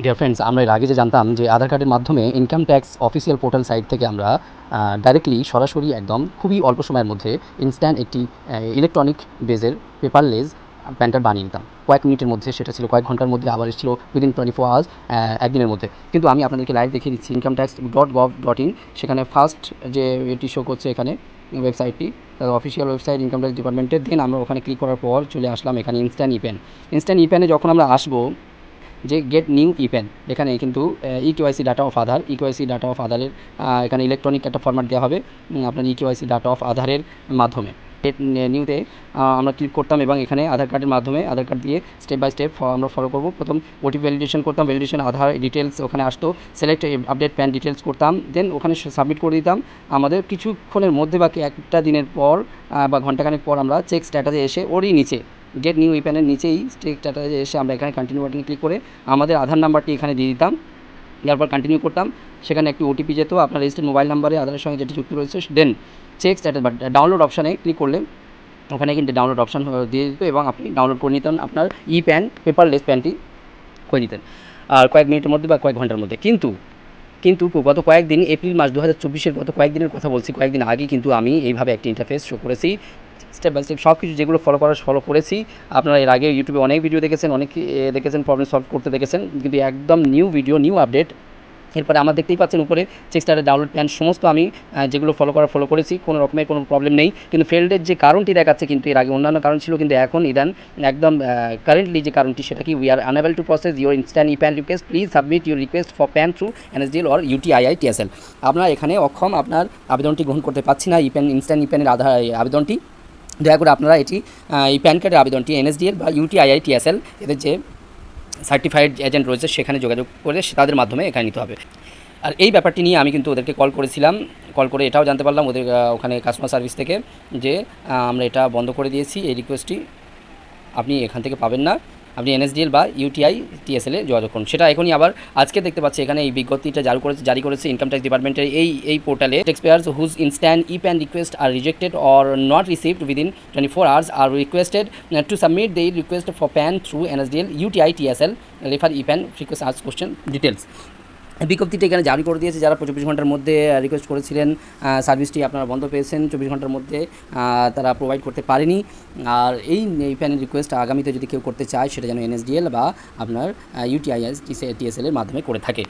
Dear friends, আমরা এর আগে যে জানতাম যে আধার কার্ডের মাধ্যমে income tax official portal site থেকে আমরা ডাইরেক্টলি সরাসরি একদম খুবই অল্প সময়ের মধ্যে ইনস্ট্যান্ট একটি ইলেকট্রনিক বেজের পেপারলেস প্যান কার্ড বানিয়ে নিতাম কয়েক মিনিটের মধ্যে। সেটা ছিল কয়েক ঘন্টার মধ্যে, আবার এসেছিল উইদিন 24 আওয়ার্স, একদিনের মধ্যে। কিন্তু আমি আপনাদেরকে লাইভ দেখিয়ে দিচ্ছি income tax.gov.in। সেখানে ফার্স্ট যে এটি শো করছে এখানে ওয়েবসাইটটি, অফিসিয়াল ওয়েবসাইট ইনকাম ট্যাক্স ডিপার্টমেন্টের। দেন আমরা ওখানে ক্লিক করার পর চলে আসলাম এখানে ইনস্ট্যান্ট ই প্যানে। যখন আমরা আসবো যে গেট নিউ ই প্যান, এখানে কিন্তু ইকেওয়াইসি ডাটা অফ আধার, ইকেওয়াইসি ডাটা অফ আধারের এখানে ইলেকট্রনিক একটা ফরম্যাট দেওয়া হবে আপনার ইকেওয়াইসি ডাটা অফ আধারের মাধ্যমে। গেট নিউতে আমরা ক্লিক করতাম এবং এখানে আধার কার্ডের মাধ্যমে আধার কার্ড দিয়ে স্টেপ বাই স্টেপ আমরা ফলো করবো। প্রথম ওটিপি ভ্যালিডেশন করতাম, ভ্যালিডেশন আধার ডিটেলস ওখানে আসতো, সিলেক্ট আপডেট প্যান ডিটেলস করতাম, দেন ওখানে সাবমিট করে দিতাম। আমাদের কিছুক্ষণের মধ্যে বাকি একটা দিনের পর বা ঘন্টাখানেক পর আমরা চেক স্ট্যাটাসে এসে ওরই নিচে গেট নিউ ই প্যানের নিচেই চেক স্ট্যাটাসে এসে আমরা এখানে কন্টিনিউ বাটনে ক্লিক করে আমাদের আধার নাম্বারটি এখানে দিয়ে দিতাম। তারপর কন্টিনিউ করতাম। সেখানে একটি ওটিপি যেত আপনার রেজিস্টার্ড মোবাইল নাম্বারে আধারের সঙ্গে যেটি যুক্ত রয়েছে। দেন চেক স্ট্যাটাস বা ডাউনলোড অপশানে ক্লিক করলে ওখানে কিন্তু ডাউনলোড অপশান দিয়ে দিত এবং আপনি ডাউনলোড করে নিতেন আপনার ই প্যান, পেপারলেস প্যানটি করে নিতেন আর কয়েক মিনিটের মধ্যে বা কয়েক ঘন্টার মধ্যে। কিন্তু গত কয়েকদিন, এপ্রিল মাস 2024-এর গত কয়েকদিনের কথা বলছি, কয়েকদিন আগে কিন্তু আমি এইভাবে একটি ইন্টারফেস শো করেছি। স্টেপ বাই স্টেপ সব কিছু যেগুলো ফলো করেছি। আপনারা এর আগে ইউটিউবে অনেক ভিডিও দেখেছেন, অনেক দেখেছেন, প্রবলেম সলভ করতে দেখেছেন, কিন্তু একদম নিউ ভিডিও, নিউ আপডেট। এরপরে আমরা দেখতেই পাচ্ছেন উপরে চেক স্ট্যাটাস, ডাউনলোড প্ল্যান সমস্ত আমি যেগুলো ফলো করেছি, কোনো রকমের কোনো প্রবলেম নেই। কিন্তু ফেল্ডের যে কারণটি দেখাচ্ছে, কিন্তু এর আগে অন্যান্য কারণ ছিল, কিন্তু এখন একদম কারেন্টলি যে কারণটি সেটা কি, we are unable to process your instant e PAN request, please submit your request for PAN through NSDL or UTIITSL। আপনার এখানে অক্ষম, আপনার আবেদনটি গ্রহণ করতে পারছি না, ইনস্ট্যান্ট ই প্যানের আবেদনটি। দয়া করে আপনারা এটি এই প্যান কার্ডের আবেদনটি এনএসডিএল বা UTIITSL এদের যে সার্টিফাইড এজেন্ট রয়েছে সেখানে যোগাযোগ করে তাদের মাধ্যমে এখানে নিতে হবে। আর এই ব্যাপারটি নিয়ে আমি কিন্তু ওদেরকে কল করেছিলাম, কল করে এটাও জানতে পারলাম ওদের ওখানে কাস্টমার সার্ভিস থেকে যে আমরা এটা বন্ধ করে দিয়েছি, এই রিকোয়েস্টটি আপনি এখান থেকে পাবেন না, আপনি এনএসডিএল বা UTITSL এ যোগাযোগ করুন। সেটা এখনই আবার আজকে দেখতে পাচ্ছি এখানে এই বিজ্ঞপ্তিটা জারি করেছে ইনকাম ট্যাক্স ডিপার্টমেন্টের এই পোর্টালে। Taxpayers whose instant e PAN request are rejected or not received within 24 hours are requested to submit their request for PAN through NSDL UTITSL refer e PAN request as question details. বিজ্ঞপ্তিটা এখানে জারি করে দিয়েছে। যারা 24 ঘন্টার মধ্যে request করেছিলেন, সার্ভিসটি আপনারা বন্ধ পেয়েছেন, 24 ঘন্টার মধ্যে তারা প্রোভাইড করতে পারেনি। আর এই প্যানের রিকোয়েস্ট আগামীতে যদি কেউ করতে চায় সেটা যেন এনএসডিএল বা আপনার UTITSL এর মাধ্যমে করে থাকে।